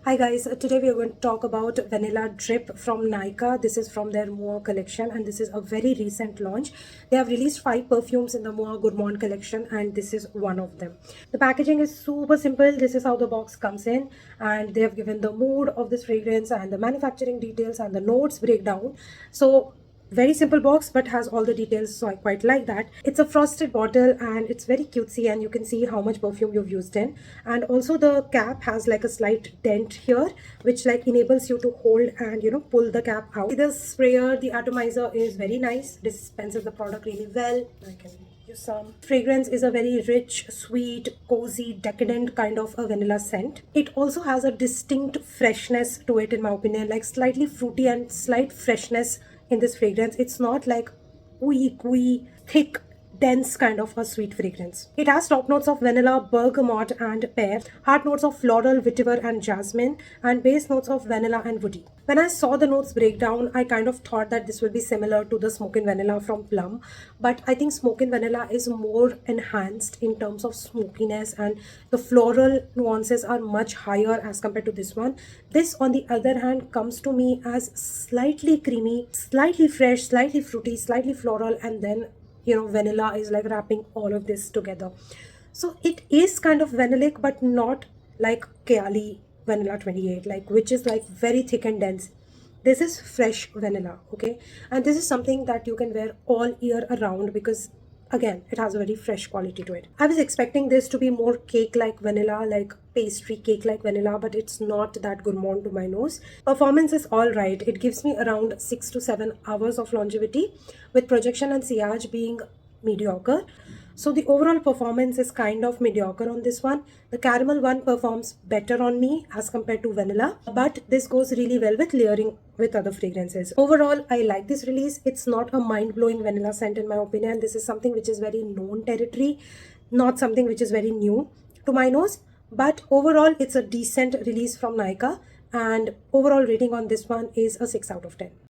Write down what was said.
Hi guys, today we are going to talk about Vanilla Drip from Nykaa. This is from their Moa collection and this is a very recent launch. They have released 5 perfumes in the Moa Gourmand collection and this is one of them. The packaging is super simple. This is how the box comes in and they have given the mood of this fragrance and the manufacturing details and the notes breakdown. So very simple box but has all the details, so I quite like that. It's a frosted bottle and it's very cutesy and you can see how much perfume you've used in, and also the cap has like a slight dent here which like enables you to hold and pull the cap out. The sprayer, the atomizer is very nice, dispenses the product really well. I can use some. Fragrance is a very rich, sweet, cozy, decadent kind of a vanilla scent. It also has a distinct freshness to it in my opinion, like slightly fruity and slight freshness in this fragrance. It's not like ooey thick dense kind of a sweet fragrance. It has top notes of vanilla, bergamot and pear, heart notes of floral, vetiver and jasmine, and base notes of vanilla and woody. When I saw the notes breakdown, I kind of thought that this will be similar to the Smoke in Vanilla from Plum, but I think Smoke in Vanilla is more enhanced in terms of smokiness and the floral nuances are much higher as compared to this one. This on the other hand comes to me as slightly creamy, slightly fresh, slightly fruity, slightly floral, and then vanilla is like wrapping all of this together. So it is kind of vanillic but not like Kayali vanilla 28, like which is like very thick and dense. This is fresh vanilla, okay, and this is something that you can wear all year around because again it has a very fresh quality to it. I was expecting this to be more cake like vanilla, like pastry cake like vanilla, but it's not that gourmand to my nose. Performance is all right. It gives me around 6 to 7 hours of longevity, with projection and sillage being mediocre. So the overall performance is kind of mediocre on this one. The caramel one performs better on me as compared to vanilla, but this goes really well with layering with other fragrances. Overall, I like this release. It's not a mind-blowing vanilla scent in my opinion. This is something which is very known territory, not something which is very new to my nose. But overall, it's a decent release from Nykaa, and overall rating on this one is a 6 out of 10.